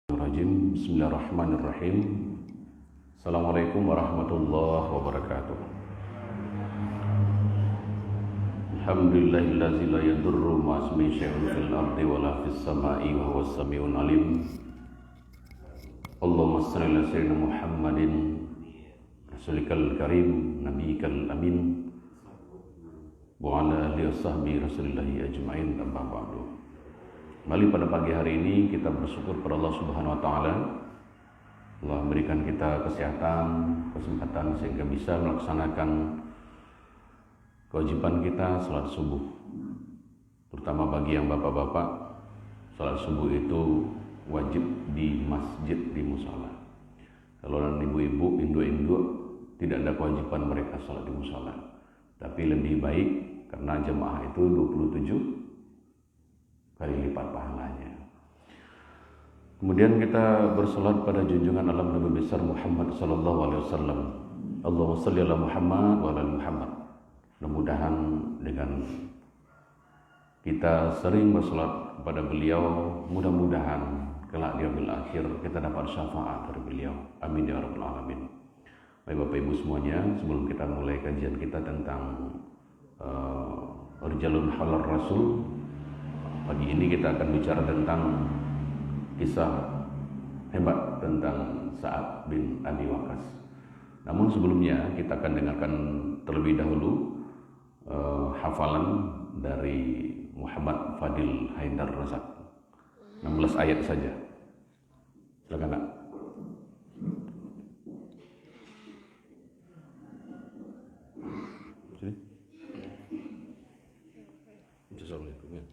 Bismillahirrahmanirrahim. Assalamualaikum warahmatullahi wabarakatuh. Alhamdulillahillazi la yadurru ma'asmi syai'un fil ardi wala fis sama'i wa huwas sami'un alim. Allahumma shalli ala sayyidina Muhammadin rasulikal karim nabiyikal amin wa ala alihi washabbihi rasulillahi ajma'in, amma ba'du. Kembali pada pagi hari ini kita bersyukur pada Allah Subhanahu wa taala. Allah memberikan kita kesehatan, kesempatan sehingga bisa melaksanakan kewajiban kita salat subuh. Terutama bagi yang bapak-bapak, salat subuh itu wajib di masjid, di musala. Kalau ibu-ibu, induk-induk tidak ada kewajiban mereka salat di musala. Tapi lebih baik karena jemaah itu 27 kali lipat pahalanya. Kemudian kita bersolat pada junjungan alam Nabi besar Muhammad sallallahu alaihi wasallam. Allahumma shalli ala Muhammad wa ala Muhammad. Mudah-mudahan dengan kita sering bersolat kepada beliau, mudah-mudahan kelak di yaumil akhir kita dapat syafaat dari beliau. Amin ya rabbal alamin. Baik Bapak Ibu semuanya, sebelum kita mulai kajian kita tentang Rijalun Halar Rasul, pagi ini kita akan bicara tentang kisah hebat tentang Sa'ad bin Abi Waqqas. Namun sebelumnya kita akan dengarkan terlebih dahulu hafalan dari Muhammad Fadil Haidar Razak. 16 ayat saja. Silakan Nak. Sini. Assalamualaikum ya.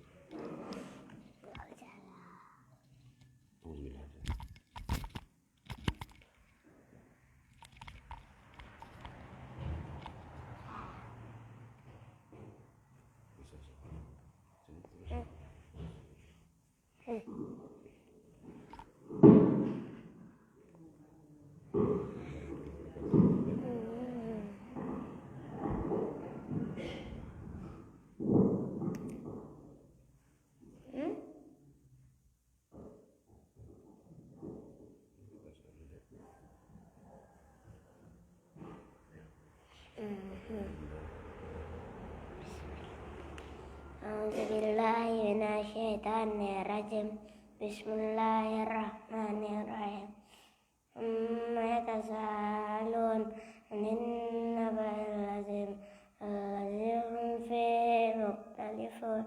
A'udzubillahi minasyaitonirrajim. Bismillahirrahmanirrahim. Amma yatasaalun 'anil naba'il 'azim allazi hum fihi mukhtalifun.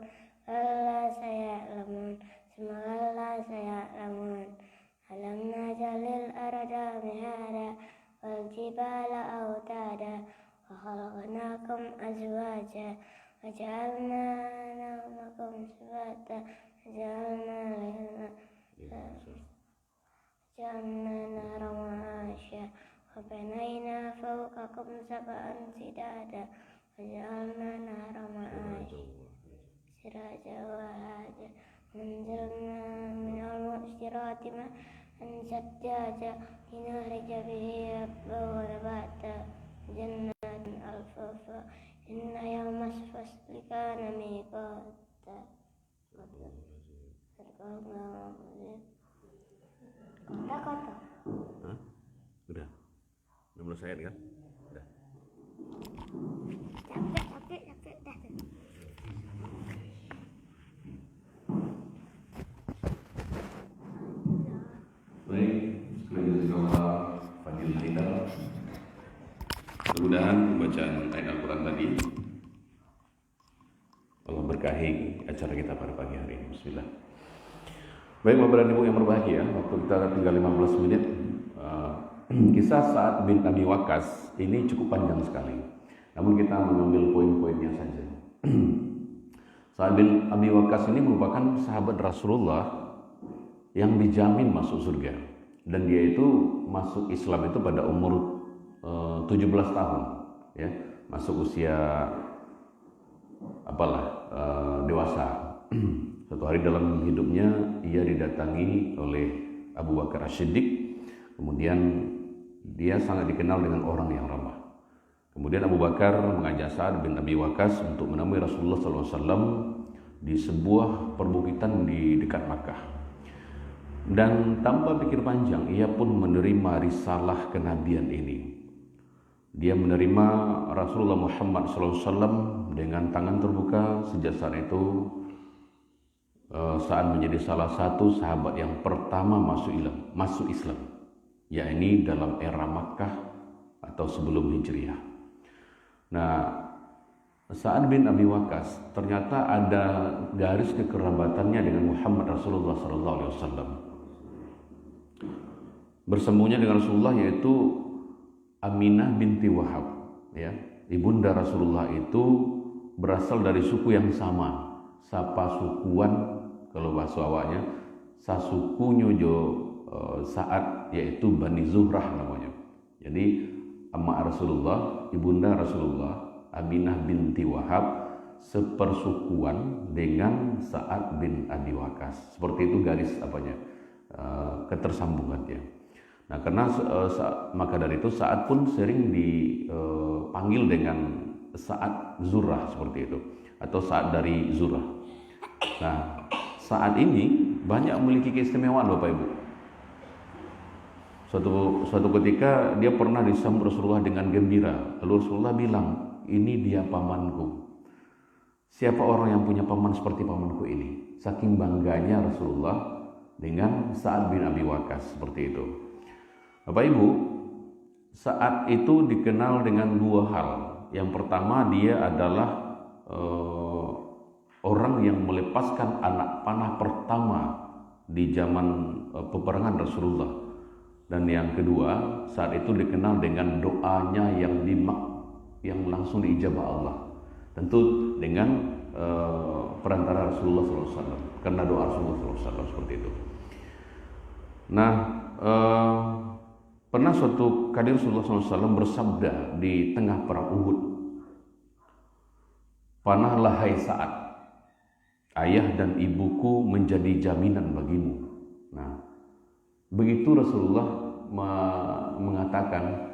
Alla saya'lamun, alla saya'lamun. Alam naj'alil arda mihada wal jibala awtada wa khalaqnakum azwaja wa ja'alna nawmakum subata wa ja'alna nara ma'asya wa banayna fawqakum sab'an shidada wa ja'alna nara ma'asya siraja wa haja anzalna minal mu'sirati ma'an sajjaja linukhrija bihi habban wa nabata jannatin alfafa inna yawmas fasli kana miqata. Kata-kata. Hah? Udah. 16 ayat kan? Udah. Capek dah. Baik, jazakallah Fadil Haidar. Mudah-mudahan bacaan ayat Al-Quran tadi Allah berkahi acara kita pada pagi hari ini. Bismillah. Baik Bapak dan Ibu yang berbahagia, waktu kita tinggal 15 menit. Kisah Sa'ad bin Abi Waqqas ini cukup panjang sekali. Namun kita mengambil poin-poinnya saja. Sa'ad bin Abi Waqqas ini merupakan sahabat Rasulullah yang dijamin masuk surga. Dan dia itu masuk Islam itu pada umur 17 tahun, ya, masuk usia dewasa. Suatu hari dalam hidupnya ia didatangi oleh Abu Bakar As-Siddiq. Kemudian dia sangat dikenal dengan orang yang ramah. Kemudian Abu Bakar mengajak Sa'ad bin Abi Waqqas untuk menemui Rasulullah SAW di sebuah perbukitan di dekat Makkah. Dan tanpa pikir panjang, ia pun menerima risalah kenabian ini. Dia menerima Rasulullah Muhammad SAW dengan tangan terbuka. Sejak saat itu, Sa'ad menjadi salah satu sahabat yang pertama masuk Islam, yakni dalam era Makkah atau sebelum Hijriah. Nah, Sa'ad bin Abi Waqqas ternyata ada garis kekerabatannya dengan Muhammad Rasulullah SAW. Bersembunyi dengan Rasulullah yaitu Aminah binti Wahab, ya. Ibunda Rasulullah itu berasal dari suku yang sama, sapa sukuan kalau bahasa awaknya, sasuku jo Sa'ad, yaitu Bani Zuhrah namanya. Jadi emak Rasulullah, ibunda Rasulullah, Aminah binti Wahab sepersukuan dengan Sa'ad bin Abi Waqqas. Seperti itu garis ketersambungannya. Nah, karena maka dari itu Sa'ad pun sering dipanggil dengan Sa'ad Zurrah seperti itu, atau Sa'ad dari Zurrah. Nah, Sa'ad ini banyak memiliki keistimewaan Bapak Ibu. Suatu ketika dia pernah disambut Rasulullah dengan gembira. Lalu Rasulullah bilang, ini dia pamanku. Siapa orang yang punya paman seperti pamanku ini? Saking bangganya Rasulullah dengan Sa'ad bin Abi Waqqas seperti itu. Bapak Ibu, Sa'ad itu dikenal dengan dua hal. Yang pertama, dia adalah orang yang melepaskan anak panah pertama di zaman peperangan Rasulullah. Dan yang kedua, saat itu dikenal dengan doanya yang langsung diijabah Allah. Tentu dengan perantara Rasulullah SAW, karena doa Rasulullah SAW seperti itu. Nah, pernah suatu kali Rasulullah SAW bersabda di tengah perang Uhud, "Panahlah hai Sa'ad, ayah dan ibuku menjadi jaminan bagimu." Nah, begitu Rasulullah mengatakan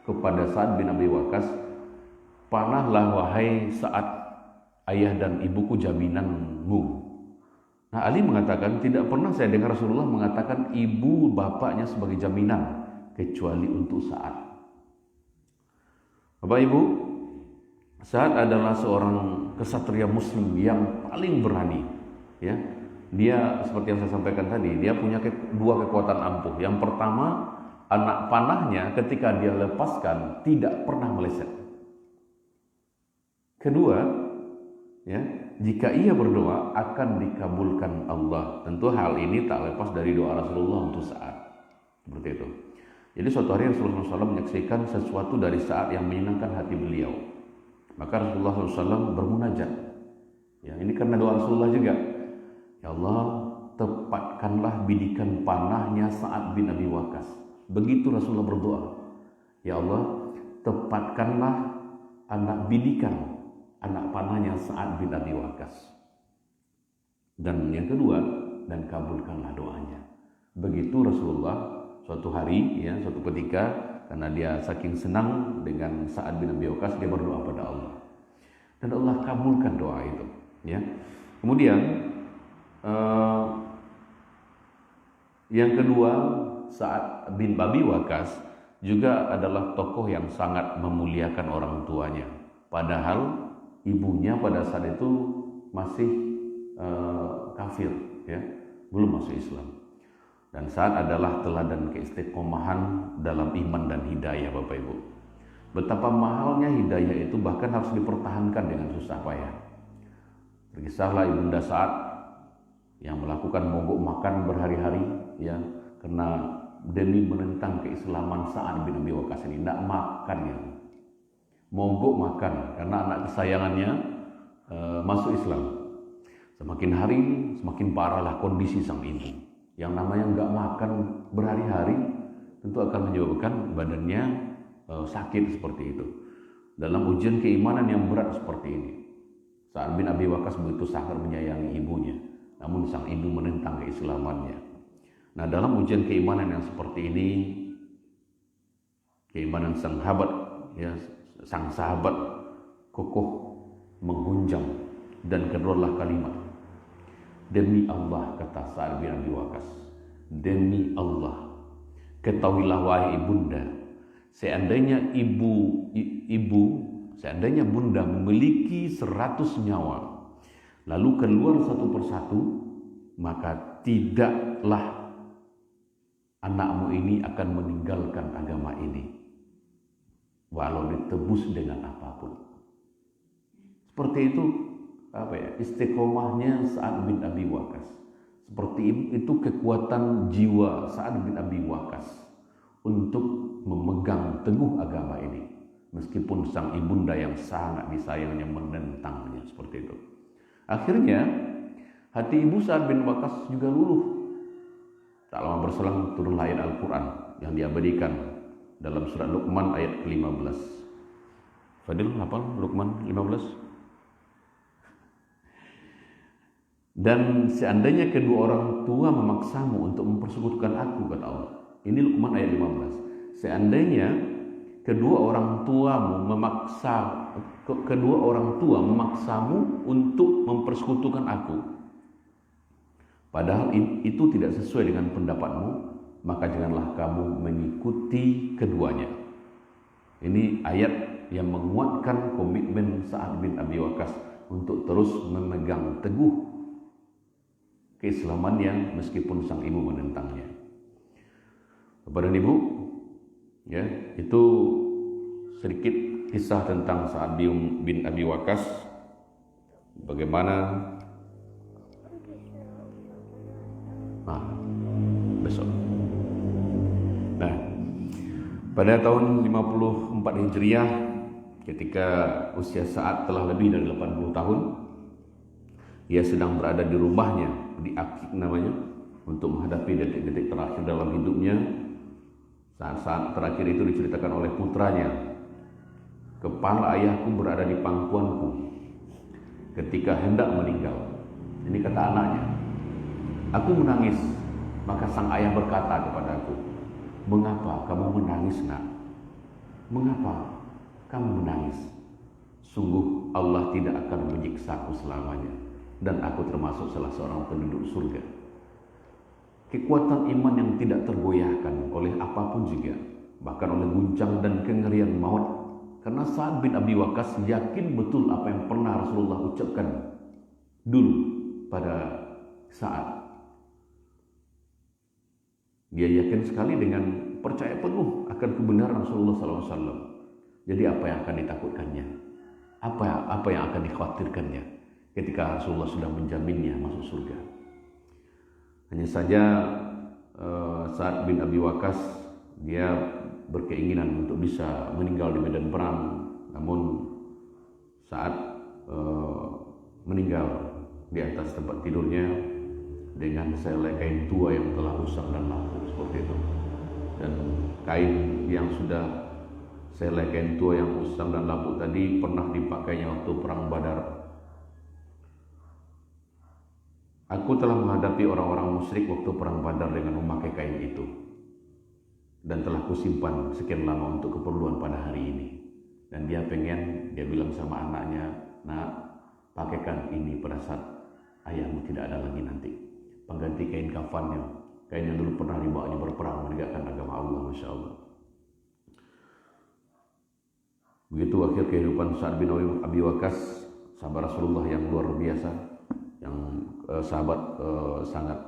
kepada Sa'ad bin Abi Waqqas, "Panahlah wahai Sa'ad, ayah dan ibuku jaminanmu." Nah, Ali mengatakan, tidak pernah saya dengar Rasulullah mengatakan ibu bapaknya sebagai jaminan, kecuali untuk Sa'ad. Bapak Ibu, Sa'ad adalah seorang kesatria muslim yang paling berani, ya. Dia seperti yang saya sampaikan tadi, dia punya dua kekuatan ampuh. Yang pertama, anak panahnya ketika dia lepaskan tidak pernah meleset. Kedua, ya, jika ia berdoa akan dikabulkan Allah. Tentu hal ini tak lepas dari doa Rasulullah untuk Sa'ad. Seperti itu. Jadi suatu hari Rasulullah SAW menyaksikan sesuatu dari Sa'ad yang menyenangkan hati beliau. Maka Rasulullah SAW bermunajat. Ya, ini karena doa Rasulullah juga. Ya Allah, tepatkanlah bidikan panahnya Sa'ad bin Abi Waqqas. Begitu Rasulullah berdoa. Ya Allah, tepatkanlah anak panahnya Sa'ad bin Abi Waqqas. Dan yang kedua, dan kabulkanlah doanya. Begitu Rasulullah suatu hari, ya, suatu ketika, karena dia saking senang dengan Sa'ad bin Abi Waqqas, dia berdoa pada Allah. Dan Allah kabulkan doa itu, ya. Kemudian yang kedua, Sa'ad bin Abi Waqqas juga adalah tokoh yang sangat memuliakan orang tuanya. Padahal ibunya pada saat itu masih kafir, ya, belum masuk Islam. Dan Sa'ad adalah teladan keistiqomahan dalam iman dan hidayah, Bapak Ibu. Betapa mahalnya hidayah itu bahkan harus dipertahankan dengan susah payah. Berkisahlah ibunda Sa'ad yang melakukan mogok makan berhari-hari, ya, karena demi menentang keislaman Sa'ad bin Abi Waqqas ini, tidak makan, ya. Mogok makan karena anak kesayangannya masuk Islam. Semakin hari semakin parahlah kondisi sang ibu. Yang namanya nggak makan berhari-hari tentu akan menyebabkan badannya sakit seperti itu. Dalam ujian keimanan yang berat seperti ini, Sa'ad bin Abi Waqqas begitu sangat menyayangi ibunya, namun sang ibu menentang keislamannya. Nah, dalam ujian keimanan yang seperti ini, keimanan sang sahabat kokoh menghunjam dan keluarlah kalimat, "Demi Allah," kata Sa'ad bin Abi Waqqas, demi Allah, ketahuilah wahai ibunda, seandainya seandainya bunda memiliki 100 nyawa, lalu keluar satu persatu, maka tidaklah anakmu ini akan meninggalkan agama ini, walau ditebus dengan apapun. Seperti itu istiqomahnya Sa'ad bin Abi Waqqas. Seperti itu kekuatan jiwa Sa'ad bin Abi Waqqas untuk memegang teguh agama ini, meskipun sang ibunda yang sangat disayangnya menentangnya seperti itu. Akhirnya hati ibu Sa'ad bin Waqqas juga luluh. Tak lama berselang turunlah ayat Al-Quran yang diabadikan dalam surat Luqman ayat ke-15. Fadil hafal Luqman 15? Dan seandainya kedua orang tua memaksamu untuk mempersekutukan aku, kata Allah. Ini Luqman ayat 15. Seandainya kedua orang tua memaksamu untuk mempersekutukan aku, padahal itu tidak sesuai dengan pendapatmu, maka janganlah kamu mengikuti keduanya. Ini ayat yang menguatkan komitmen Sa'ad bin Abi Waqqas untuk terus memegang teguh keislamannya meskipun sang ibu menentangnya. Bapak dan Ibu, ya, itu sedikit kisah tentang Sa'ad bin Abi Waqqas. Bagaimana besok. Nah, pada tahun 54 Hijriah, ketika usia Sa'ad telah lebih dari 80 tahun, ia sedang berada di rumahnya, di Akik namanya, untuk menghadapi detik-detik terakhir dalam hidupnya. Saat-saat terakhir itu diceritakan oleh putranya, kepala ayahku berada di pangkuanku ketika hendak meninggal. Ini kata anaknya. Aku menangis, maka sang ayah berkata kepadaku, mengapa kamu menangis, nak? Mengapa kamu menangis? Sungguh Allah tidak akan menyiksaku selamanya, dan aku termasuk salah seorang penduduk surga. Kekuatan iman yang tidak tergoyahkan oleh apapun juga, bahkan oleh guncang dan kengerian maut, karena Sa'ad bin Abi Waqqas yakin betul apa yang pernah Rasulullah ucapkan dulu pada saat dia yakin sekali dengan percaya penuh akan kebenaran Rasulullah SAW. Jadi apa yang akan ditakutkannya? Apa yang akan dikhawatirkannya ketika Rasulullah sudah menjaminnya masuk surga? Hanya saja Sa'ad bin Abi Waqqas dia berkeinginan untuk bisa meninggal di medan perang, namun saat meninggal di atas tempat tidurnya dengan selai kain tua yang telah rusak dan lapuk seperti itu, dan kain yang sudah selai kain tua yang rusak dan lapuk tadi pernah dipakainya waktu perang Badar. Aku telah menghadapi orang-orang musyrik waktu perang Badar dengan memakai kain itu, dan telah kusimpan sekian lama untuk keperluan pada hari ini. Dan dia bilang sama anaknya, nak, pakaikan ini pada saat ayahmu tidak ada lagi nanti. Pengganti kain kafannya, kain yang dulu pernah dibawanya berperang menegakkan agama Allah, Masya Allah. Begitu akhir kehidupan Sa'ad bin Abi Waqqas, sahabat Rasulullah yang luar biasa, yang sahabat sangat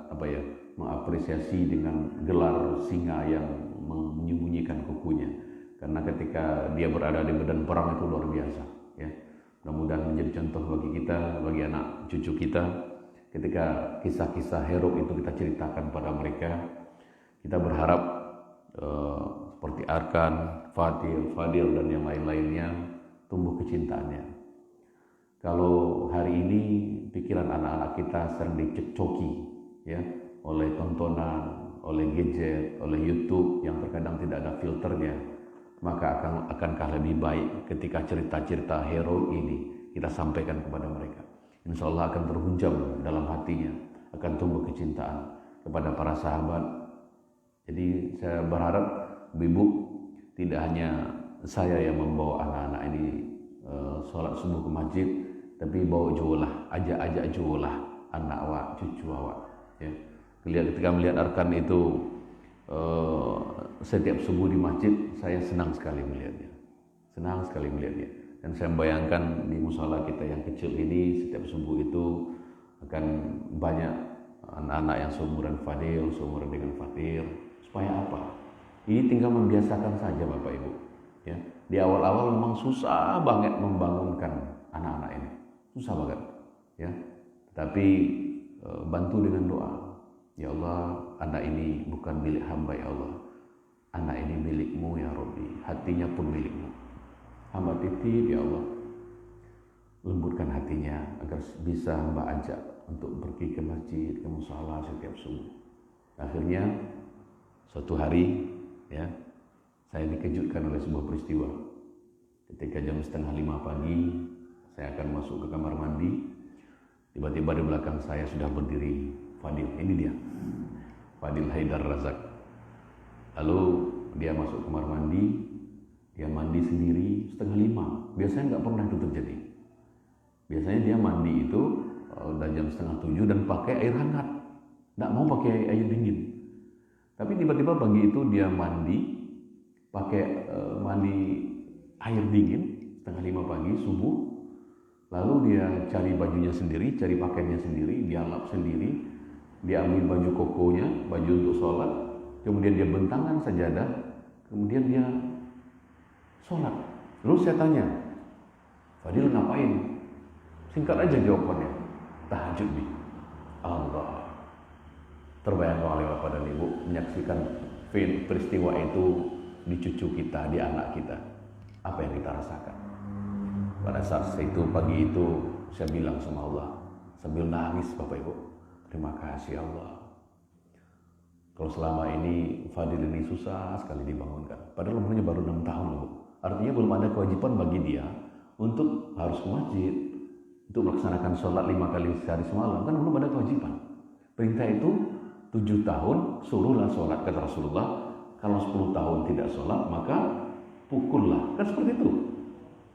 mengapresiasi dengan gelar singa yang menyembunyikan kukunya, karena ketika dia berada di medan perang itu luar biasa, ya. Mudah-mudahan menjadi contoh bagi kita, bagi anak cucu kita, ketika kisah-kisah hero itu kita ceritakan pada mereka. Kita berharap seperti Arkan, Fadil dan yang lain-lainnya tumbuh kecintaannya. Kalau hari ini pikiran anak-anak kita sering dicecoki, ya, oleh tontonan, oleh gadget, oleh YouTube yang terkadang tidak ada filternya, maka akankah lebih baik ketika cerita-cerita hero ini kita sampaikan kepada mereka. Insya Allah akan terhunjam dalam hatinya, akan tumbuh kecintaan kepada para sahabat. Jadi saya berharap ibu tidak hanya saya yang membawa anak-anak ini sholat subuh ke masjid, tapi bawa jualah, ajak jualah anak awak, cucu awak, ya. Ketika melihat arkan itu setiap subuh di masjid, saya senang sekali melihatnya. Senang sekali melihatnya. Dan saya membayangkan di musola kita yang kecil ini, setiap subuh itu akan banyak anak-anak yang seumuran Fadil, seumuran dengan Fatir. Supaya apa? Ini tinggal membiasakan saja Bapak Ibu. Ya. Di awal-awal memang susah banget membangunkan anak-anak ini. Susah banget. Ya. Tapi bantu dengan doa. Ya Allah, anak ini bukan milik hamba ya Allah. Anak ini milikmu ya Rabbi. Hatinya pun milikmu. Hamba titip ya Allah. Lembutkan hatinya agar bisa hamba ajak untuk pergi ke masjid, ke musala setiap subuh. Akhirnya suatu hari ya, saya dikejutkan oleh sebuah peristiwa. Ketika jam 4:30 pagi, saya akan masuk ke kamar mandi. Tiba-tiba di belakang saya sudah berdiri Fadil. Ini dia, Fadil Haidar Razak. Lalu dia masuk kamar mandi. Dia mandi sendiri 4:30. Biasanya nggak pernah itu terjadi. Biasanya dia mandi itu udah jam 6:30 dan pakai air hangat. Nggak mau pakai air dingin. Tapi tiba-tiba pagi itu dia mandi pakai mandi air dingin 4:30 pagi subuh. Lalu dia cari bajunya sendiri, cari pakaiannya sendiri, dia lap sendiri, dia ambil baju kokonya, baju untuk sholat, kemudian dia bentangkan sajadah, kemudian dia sholat. Lalu saya tanya, Fadil ngapain? Singkat aja jawabannya, tahajud bi. Allah. Terbayang oleh Bapak dan Ibu menyaksikan peristiwa itu di cucu kita, di anak kita. Apa yang kita rasakan? Pada saat itu pagi itu saya bilang sama Allah sambil nangis Bapak Ibu, terima kasih Allah. Kalau selama ini Fadil ini susah sekali dibangunkan. Padahal umurnya baru 6 tahun loh. Artinya belum ada kewajiban bagi dia untuk harus ke masjid, untuk melaksanakan sholat 5 kali sehari semalam. Kan belum ada kewajiban. Perintah itu 7 tahun suruhlah sholat, kata Rasulullah. Kalau 10 tahun tidak sholat maka pukullah. Kan seperti itu.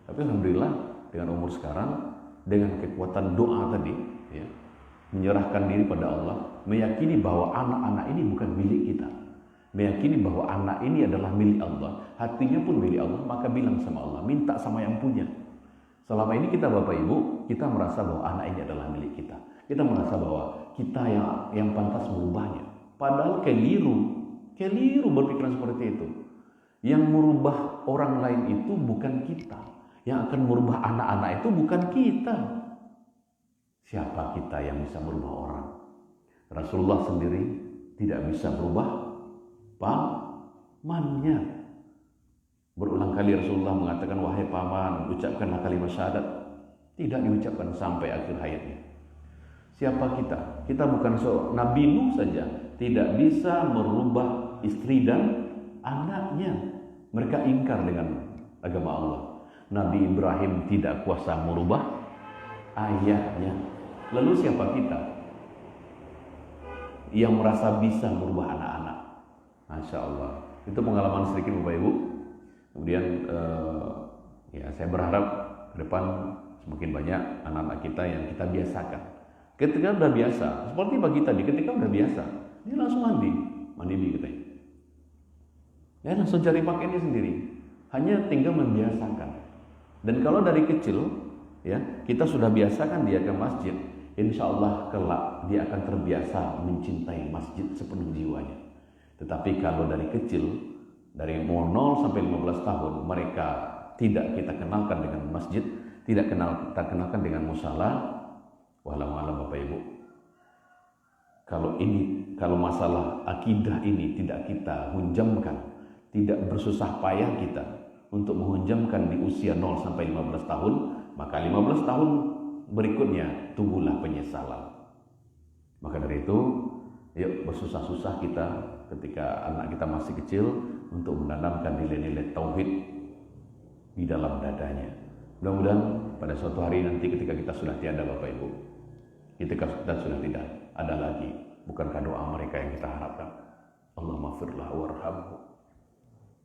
Tapi alhamdulillah dengan umur sekarang, dengan kekuatan doa tadi, ya, menyerahkan diri pada Allah, meyakini bahwa anak-anak ini bukan milik kita, meyakini bahwa anak ini adalah milik Allah, hatinya pun milik Allah, maka bilang sama Allah, minta sama yang punya. Selama ini kita Bapak Ibu, kita merasa bahwa anak ini adalah milik kita. Kita merasa bahwa kita yang pantas merubahnya. Padahal keliru berpikiran seperti itu. Yang merubah orang lain itu bukan kita. Yang akan merubah anak-anak itu bukan kita. Siapa kita yang bisa merubah orang? Rasulullah sendiri tidak bisa merubah pamannya. Berulang kali Rasulullah mengatakan, wahai paman, ucapkanlah kalimat syahadat. Tidak diucapkan sampai akhir hayatnya. Siapa kita? Kita bukan Nabi Nuh saja tidak bisa merubah istri dan anaknya. Mereka ingkar dengan agama Allah. Nabi Ibrahim tidak kuasa merubah ayahnya. Lalu siapa kita yang merasa bisa merubah anak-anak? Masya Allah. Itu pengalaman sedikit Bapak Ibu. Kemudian ya saya berharap ke depan semakin banyak anak-anak kita yang kita biasakan. Ketika udah biasa, seperti pagi tadi, ketika udah biasa, dia langsung mandi katanya. Ya langsung cari pakaiannya sendiri. Hanya tinggal membiasakan. Dan kalau dari kecil, ya kita sudah biasakan dia ke masjid, insya Allah kelak dia akan terbiasa mencintai masjid sepenuh jiwanya. Tetapi kalau dari kecil, dari 0 sampai 15 tahun, mereka tidak kita kenalkan dengan masjid, tidak kita kenalkan dengan musala, walau Bapak Ibu. Kalau masalah akidah ini tidak kita hunjamkan, tidak bersusah payah kita untuk menghunjamkan di usia 0 sampai 15 tahun, maka 15 tahun berikutnya tunggulah penyesalan. Maka dari itu, yuk bersusah-susah kita ketika anak kita masih kecil untuk menanamkan nilai-nilai tauhid di dalam dadanya. Mudah-mudahan pada suatu hari nanti ketika kita sudah tiada Bapak Ibu, ketika kita sudah tidak ada lagi, bukankah doa mereka yang kita harapkan? Allahumma firlah warhamhu.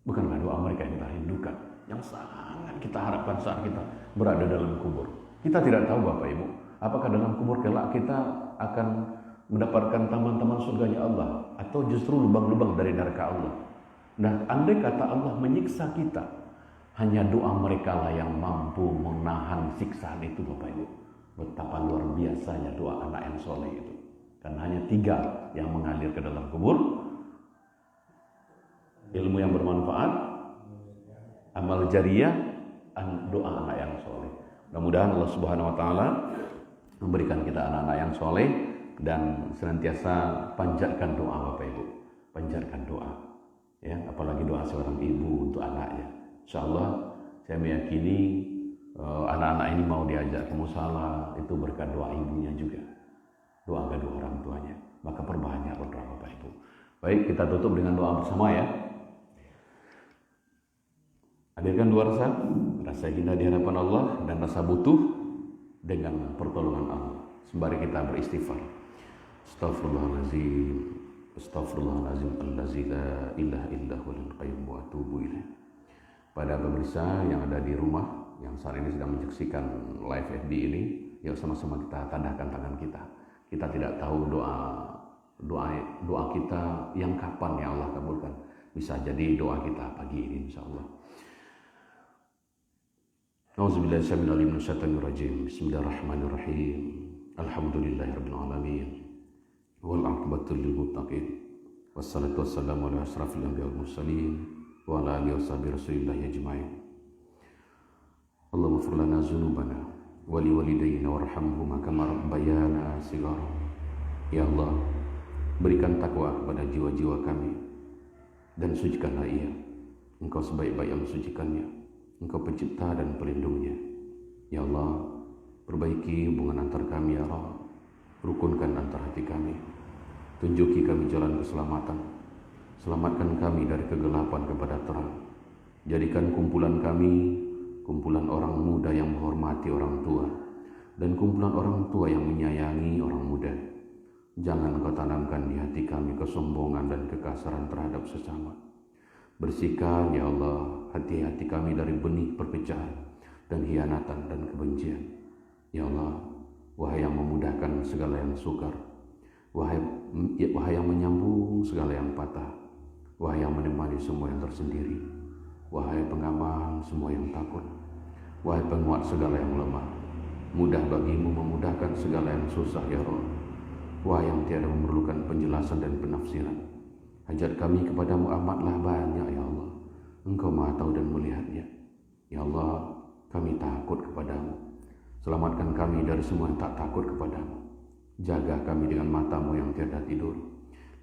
Bukankah doa mereka yang kita rindukan, yang sangat kita harapkan saat kita berada dalam kubur? Kita tidak tahu Bapak Ibu, apakah dalam kubur kelak kita akan mendapatkan taman-taman surganya Allah, atau justru lubang-lubang dari neraka Allah. Nah, andai kata Allah menyiksa kita, hanya doa mereka lah yang mampu menahan siksaan itu, Bapak Ibu. Betapa luar biasanya doa anak yang soleh itu. Karena hanya 3 yang mengalir ke dalam kubur: ilmu yang bermanfaat, amal jariyah, doa anak yang soleh. Mudah-mudahan Allah Subhanahu Wa Taala memberikan kita anak-anak yang soleh, dan senantiasa panjatkan doa, Bapak Ibu. Panjatkan doa, ya, apalagi doa seorang ibu untuk anaknya. Insya Allah saya meyakini anak-anak ini mau diajak ke musala itu berkat doa ibunya juga, doa kedua orang tuanya. Maka perbanyak berdoa, Bapak Ibu. Baik, kita tutup dengan doa bersama ya. Hadirkan 2 rasa cinta di hadapan Allah dan rasa butuh dengan pertolongan Allah. Sembari kita beristighfar. Astaghfirullahaladzim, astaghfirullahaladzim, allazi la ilaha illa huwal qayyum wa atubu ilaih. Pada pemirsa yang ada di rumah, yang saat ini sedang menyaksikan live FB ini, yuk sama-sama kita tandahkan tangan kita. Kita tidak tahu doa kita yang kapan ya Allah kabulkan. Bisa jadi doa kita pagi ini, insyaallah. Auzubillahi Bismillahirrahmanirrahim. Alhamdulillahirabbil alamin. Wal aqibatu lil muttaqin. Wassalatu wassalamu ala asrafil anbiya'i wal mursalin wa ala alihi washabihi rasulillahi ajma'in. Allahumma ighfir lana dzunubana wa li walidayna warhamhuma kama rabbayana shighara. Ya Allah, berikan takwa kepada jiwa-jiwa kami dan sucikanlah ia. Engkau sebaik-baik yang mensucikannya. Engkau pencipta dan pelindungnya. Ya Allah, perbaiki hubungan antar kami ya Allah. Rukunkan antar hati kami. Tunjuki kami jalan keselamatan. Selamatkan kami dari kegelapan kepada terang. Jadikan kumpulan kami kumpulan orang muda yang menghormati orang tua, dan kumpulan orang tua yang menyayangi orang muda. Jangan Kau tanamkan di hati kami kesombongan dan kekasaran terhadap sesama. Bersihkan ya Allah hati-hati kami dari benih perpecahan dan hianatan dan kebencian. Ya Allah, wahai yang memudahkan segala yang sukar, wahai yang menyambung segala yang patah, wahai yang menemani semua yang tersendiri, wahai pengamal semua yang takut, wahai penguat segala yang lemah, mudah bagimu memudahkan segala yang susah ya Rabb. Wahai yang tiada memerlukan penjelasan dan penafsiran, hajat kami kepadamu amatlah banyak ya Allah. Engkau Maha tahu dan melihatnya. Ya Allah, kami takut kepadamu. Selamatkan kami dari semua yang tak takut kepadamu. Jaga kami dengan matamu yang tiada tidur.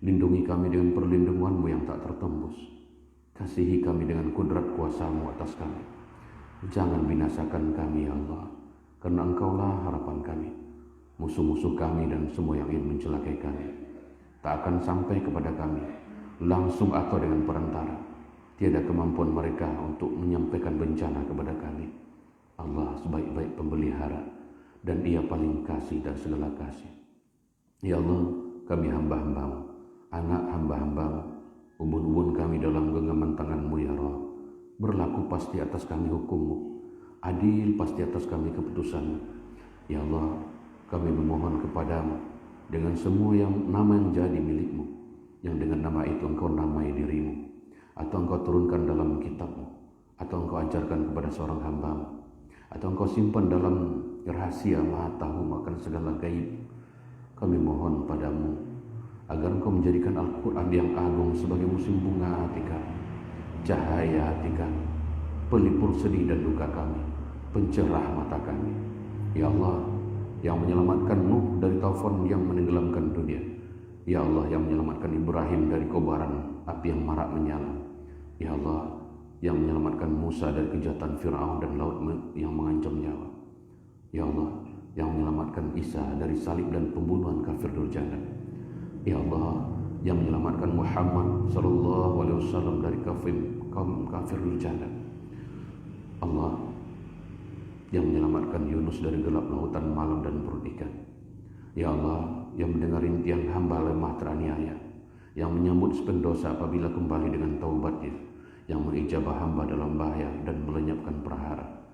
Lindungi kami dengan perlindunganmu yang tak tertembus. Kasihi kami dengan kudrat kuasamu atas kami. Jangan binasakan kami ya Allah, karena Engkaulah harapan kami. Musuh-musuh kami dan semua yang ingin mencelakai kami tak akan sampai kepada kami, langsung atau dengan perantara. Tiada kemampuan mereka untuk menyampaikan bencana kepada kami. Allah sebaik-baik pemelihara, dan Ia paling kasih dan segala kasih. Ya Allah, kami hamba-Hambamu, anak hamba-Hambamu, ubun-ubun kami dalam genggaman tangan-Mu ya Rabb. Berlaku pasti atas kami hukum-Mu, adil pasti atas kami keputusan-Mu. Ya Allah, kami memohon kepadamu dengan semua nama yang jadi milik-Mu, yang dengan nama itu Engkau namai diri-Mu, atau Engkau turunkan dalam kitab-Mu, atau Engkau ajarkan kepada seorang hamba-Mu, atau Engkau simpan dalam rahasia Maha tahu akan segala gaib. Kami mohon padamu agar Engkau menjadikan Al-Quran yang agung sebagai musim bunga hati kami, cahaya hati kami, pelipur sedih dan duka kami, pencerah mata kami. Ya Allah, yang menyelamatkan Nuh dari taufan yang menenggelamkan dunia. Ya Allah, yang menyelamatkan Ibrahim dari kobaran api yang marak menyala. Ya Allah, yang menyelamatkan Musa dari kejahatan Fir'aun dan laut yang mengancam nyawa. Ya Allah, yang menyelamatkan Isa dari salib dan pembunuhan kafir durjana. Ya Allah, yang menyelamatkan Muhammad sallallahu alaihi wasallam dari kaum kafir durjana. Allah, yang menyelamatkan Yunus dari gelap lautan malam dan perut ikan. Ya Allah, yang mendengar rintihan hamba lemah teraniaya, yang menyambut pendosa apabila kembali dengan taubatnya, yang mengijabah hamba dalam bahaya dan melenyapkan prahara.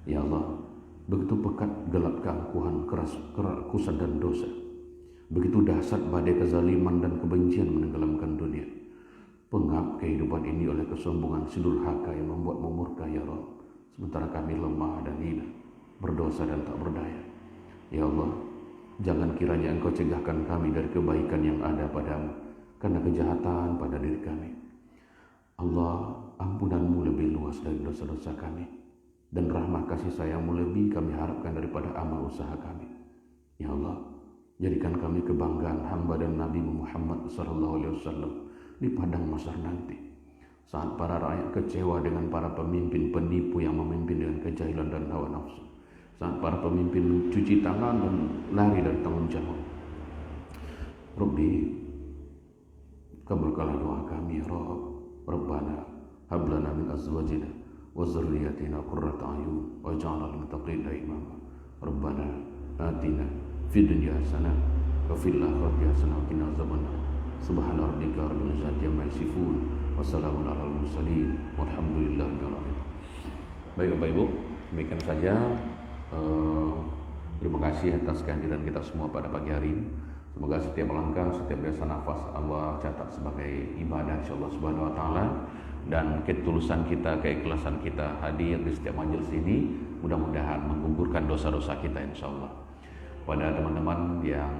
Ya Allah, begitu pekat gelap keangkuhan, kerakusan dan dosa. Begitu dahsyat badai kezaliman dan kebencian menenggelamkan dunia. Pengap kehidupan ini oleh kesombongan si durhaka yang membuatmu murka ya Rabb. Sementara kami lemah dan hina, berdosa dan tak berdaya. Ya Allah, jangan kiranya Engkau cegahkan kami dari kebaikan yang ada padamu karena kejahatan pada diri kami. Allah, ampunanmu lebih luas dari dosa-dosa kami, dan rahmat kasih sayangmu lebih kami harapkan daripada amal usaha kami. Ya Allah, jadikan kami kebanggaan hamba dan Nabi Muhammad SAW di padang mahsyar nanti, saat para rakyat kecewa dengan para pemimpin penipu yang memimpin dengan kejahilan dan hawa nafsu, saat para pemimpin cuci tangan dan lari dari tanggung jawab. Rabbi, kabulkanlah doa kami ya Rabb. Rabbana hablana min azwajina wa dzurriyyatina qurrata a'yun waj'alna lil muttaqina imama. Rabbana atina fid dunya hasanah wa fil akhirati hasanah wa qina adzabannar. Subhana rabbika rabbil izzati amma yasifun wa salamun alal mursalin walhamdulillahi rabbil alamin. Baik Bapak Ibu, demikian saja. Terima kasih atas kehadiran kita semua pada pagi hari ini. Semoga setiap langkah, setiap biasa nafas Allah catat sebagai ibadah insya Allah Subhanahu wa Ta'ala, dan ketulusan kita, keikhlasan kita hadir di setiap majelis ini mudah-mudahan menggugurkan dosa-dosa kita insya Allah. Pada teman-teman yang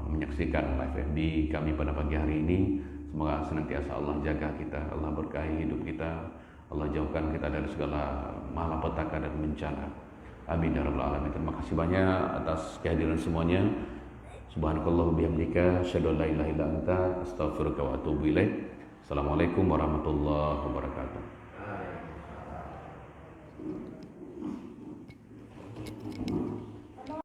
menyaksikan live FB kami pada pagi hari ini, semoga senantiasa Allah jaga kita, Allah berkahi hidup kita, Allah jauhkan kita dari segala malapetaka dan bencana. Amin ya rabbal alamin. Terima kasih banyak atas kehadiran semuanya. Subhanakallah bihamdika asyhadu an la ilaha illa anta astaghfiruka wa atubu ilaik. Assalamualaikum warahmatullahi wabarakatuh.